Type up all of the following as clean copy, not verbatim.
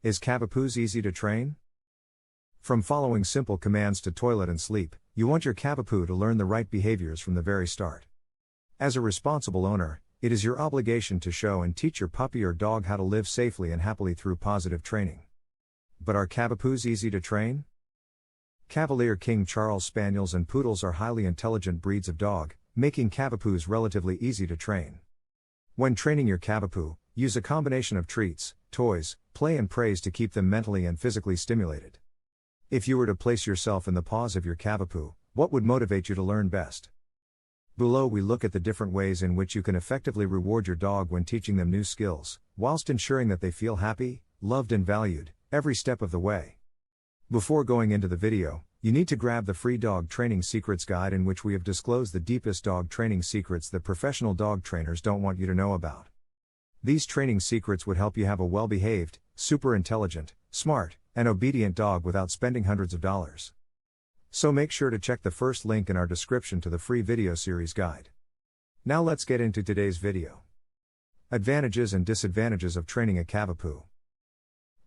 Is Cavapoos easy to train? From following simple commands to toilet and sleep, you want your Cavapoo to learn the right behaviors from the very start. As a responsible owner, it is your obligation to show and teach your puppy or dog how to live safely and happily through positive training. But are Cavapoos easy to train? Cavalier King Charles Spaniels and Poodles are highly intelligent breeds of dog, making Cavapoos relatively easy to train. When training your Cavapoo, use a combination of treats, toys, play and praise to keep them mentally and physically stimulated. If you were to place yourself in the paws of your Cavapoo, what would motivate you to learn best? Below we look at the different ways in which you can effectively reward your dog when teaching them new skills, whilst ensuring that they feel happy, loved and valued, every step of the way. Before going into the video, you need to grab the free Dog Training Secrets Guide in which we have disclosed the deepest dog training secrets that professional dog trainers don't want you to know about. These training secrets would help you have a well-behaved, super intelligent, smart, and obedient dog without spending hundreds of dollars. So make sure to check the first link in our description to the free video series guide. Now let's get into today's video. Advantages and disadvantages of training a Cavapoo.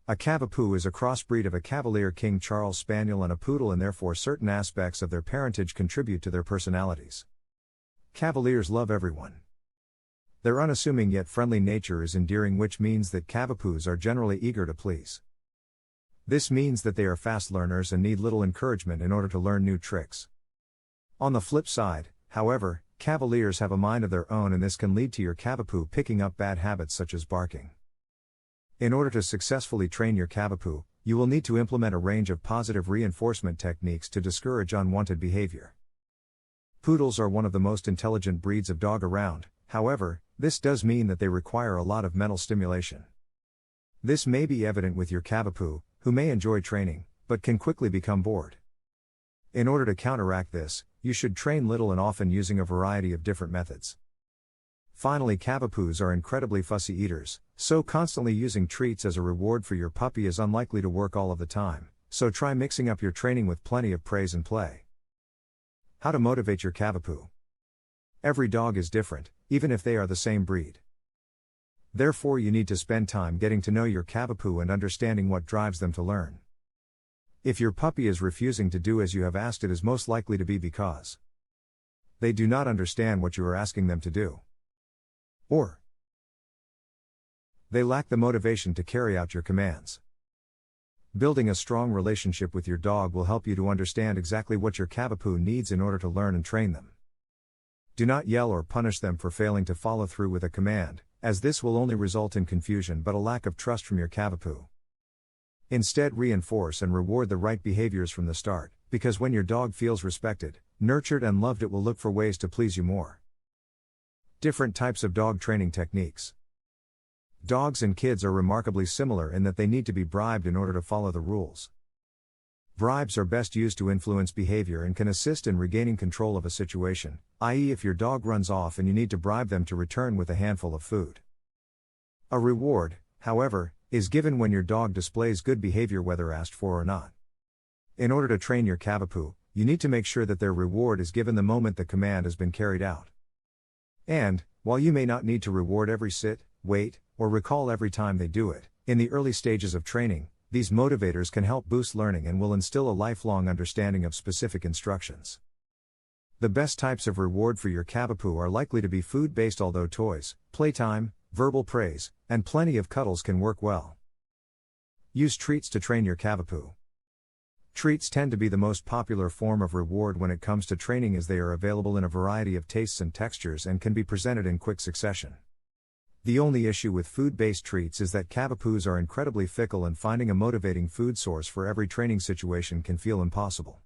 A Cavapoo is a crossbreed of a Cavalier King Charles Spaniel and a Poodle, and therefore certain aspects of their parentage contribute to their personalities. Cavaliers love everyone. Their unassuming yet friendly nature is endearing, which means that Cavapoos are generally eager to please. This means that they are fast learners and need little encouragement in order to learn new tricks. On the flip side, however, Cavaliers have a mind of their own, and this can lead to your Cavapoo picking up bad habits such as barking. In order to successfully train your Cavapoo, you will need to implement a range of positive reinforcement techniques to discourage unwanted behavior. Poodles are one of the most intelligent breeds of dog around, however, this does mean that they require a lot of mental stimulation. This may be evident with your Cavapoo, who may enjoy training, but can quickly become bored. In order to counteract this, you should train little and often using a variety of different methods. Finally, Cavapoos are incredibly fussy eaters, so constantly using treats as a reward for your puppy is unlikely to work all of the time, so try mixing up your training with plenty of praise and play. How to motivate your Cavapoo. Every dog is different, even if they are the same breed. Therefore, you need to spend time getting to know your Cavapoo and understanding what drives them to learn. If your puppy is refusing to do as you have asked, it is most likely to be because they do not understand what you are asking them to do, or they lack the motivation to carry out your commands. Building a strong relationship with your dog will help you to understand exactly what your Cavapoo needs in order to learn and train them. Do not yell or punish them for failing to follow through with a command, as this will only result in confusion but a lack of trust from your Cavapoo. Instead, reinforce and reward the right behaviors from the start, because when your dog feels respected, nurtured and loved, it will look for ways to please you more. Different types of dog training techniques. Dogs and kids are remarkably similar in that they need to be bribed in order to follow the rules. Bribes are best used to influence behavior and can assist in regaining control of a situation, i.e., if your dog runs off and you need to bribe them to return with a handful of food. A reward, however, is given when your dog displays good behavior whether asked for or not. In order to train your Cavapoo, you need to make sure that their reward is given the moment the command has been carried out. And, while you may not need to reward every sit, wait, or recall every time they do it, in the early stages of training, these motivators can help boost learning and will instill a lifelong understanding of specific instructions. The best types of reward for your Cavapoo are likely to be food-based, although toys, playtime, verbal praise, and plenty of cuddles can work well. Use treats to train your Cavapoo. Treats tend to be the most popular form of reward when it comes to training, as they are available in a variety of tastes and textures and can be presented in quick succession. The only issue with food-based treats is that Cavapoos are incredibly fickle, and finding a motivating food source for every training situation can feel impossible.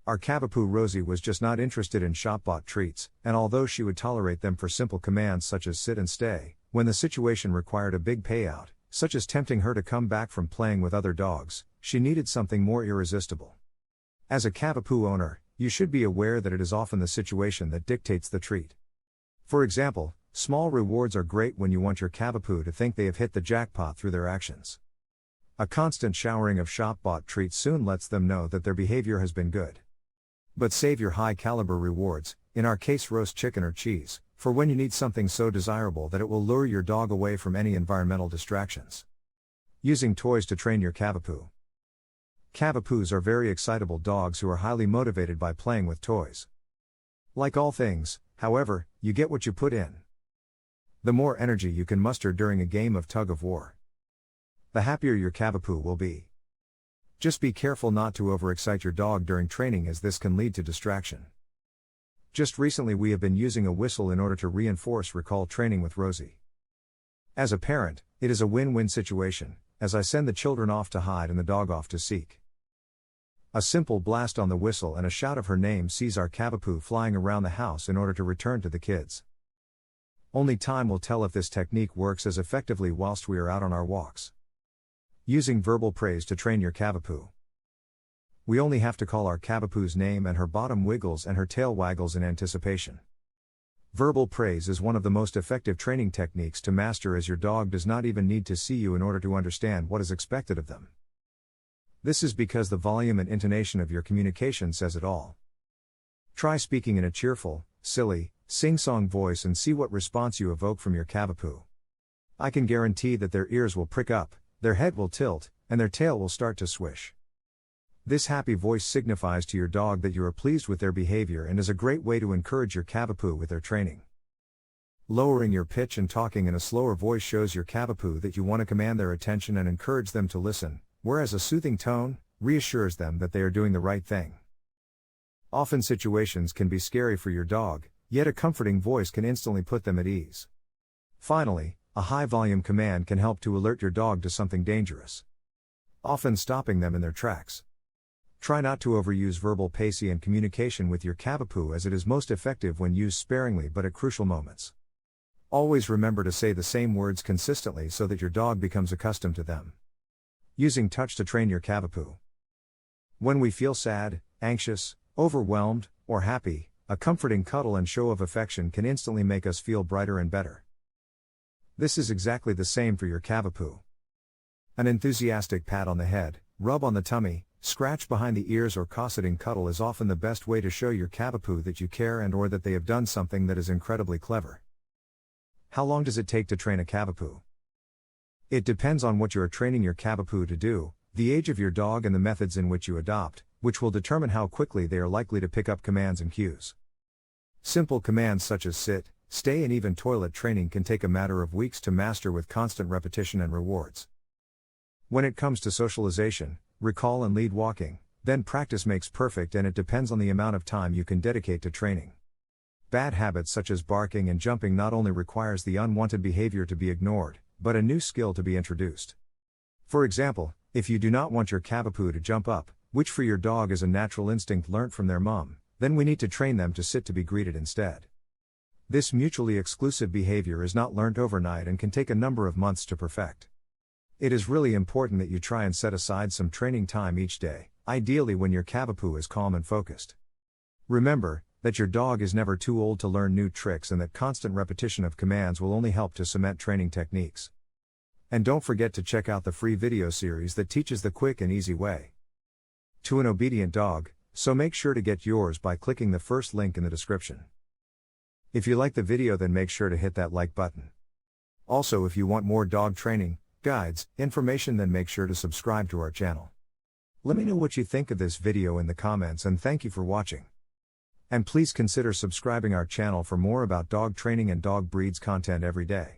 Our Cavapoo Rosie was just not interested in shop-bought treats, and although she would tolerate them for simple commands such as sit and stay, when the situation required a big payout, such as tempting her to come back from playing with other dogs, she needed something more irresistible. As a Cavapoo owner, you should be aware that it is often the situation that dictates the treat. For example, small rewards are great when you want your Cavapoo to think they have hit the jackpot through their actions. A constant showering of shop-bought treats soon lets them know that their behavior has been good. But save your high-caliber rewards, in our case roast chicken or cheese, for when you need something so desirable that it will lure your dog away from any environmental distractions. Using toys to train your Cavapoo. Cavapoos are very excitable dogs who are highly motivated by playing with toys. Like all things, however, you get what you put in. The more energy you can muster during a game of tug of war, the happier your Cavapoo will be. Just be careful not to overexcite your dog during training, as this can lead to distraction. Just recently we have been using a whistle in order to reinforce recall training with Rosie. As a parent, it is a win-win situation, as I send the children off to hide and the dog off to seek. A simple blast on the whistle and a shout of her name sees our Cavapoo flying around the house in order to return to the kids. Only time will tell if this technique works as effectively whilst we are out on our walks. Using verbal praise to train your Cavapoo. We only have to call our Cavapoo's name and her bottom wiggles and her tail waggles in anticipation. Verbal praise is one of the most effective training techniques to master, as your dog does not even need to see you in order to understand what is expected of them. This is because the volume and intonation of your communication says it all. Try speaking in a cheerful, silly, sing-song voice and see what response you evoke from your Cavapoo. I can guarantee that their ears will prick up, their head will tilt, and their tail will start to swish. This happy voice signifies to your dog that you are pleased with their behavior and is a great way to encourage your Cavapoo with their training. Lowering your pitch and talking in a slower voice shows your Cavapoo that you want to command their attention and encourage them to listen, whereas a soothing tone reassures them that they are doing the right thing. Often situations can be scary for your dog, yet a comforting voice can instantly put them at ease. Finally, a high-volume command can help to alert your dog to something dangerous, often stopping them in their tracks. Try not to overuse verbal pacing and communication with your Cavapoo, as it is most effective when used sparingly but at crucial moments. Always remember to say the same words consistently so that your dog becomes accustomed to them. Using touch to train your Cavapoo. When we feel sad, anxious, overwhelmed, or happy, a comforting cuddle and show of affection can instantly make us feel brighter and better. This is exactly the same for your Cavapoo. An enthusiastic pat on the head, rub on the tummy, scratch behind the ears or cosseting cuddle is often the best way to show your Cavapoo that you care and or that they have done something that is incredibly clever. How long does it take to train a Cavapoo? It depends on what you are training your Cavapoo to do, the age of your dog and the methods in which you adopt, which will determine how quickly they are likely to pick up commands and cues. Simple commands such as sit, stay and even toilet training can take a matter of weeks to master with constant repetition and rewards. When it comes to socialization, recall and lead walking, then practice makes perfect, and it depends on the amount of time you can dedicate to training. Bad habits such as barking and jumping not only requires the unwanted behavior to be ignored, but a new skill to be introduced. For example, if you do not want your Cavapoo to jump up, which for your dog is a natural instinct learnt from their mom, then we need to train them to sit to be greeted instead. This mutually exclusive behavior is not learnt overnight and can take a number of months to perfect. It is really important that you try and set aside some training time each day, ideally when your Cavapoo is calm and focused. Remember that your dog is never too old to learn new tricks, and that constant repetition of commands will only help to cement training techniques. And don't forget to check out the free video series that teaches the quick and easy way to an obedient dog, so make sure to get yours by clicking the first link in the description. If you like the video, then make sure to hit that like button. Also, if you want more dog training guides, information, then make sure to subscribe to our channel. Let me know what you think of this video in the comments, and thank you for watching. And please consider subscribing our channel for more about dog training and dog breeds content every day.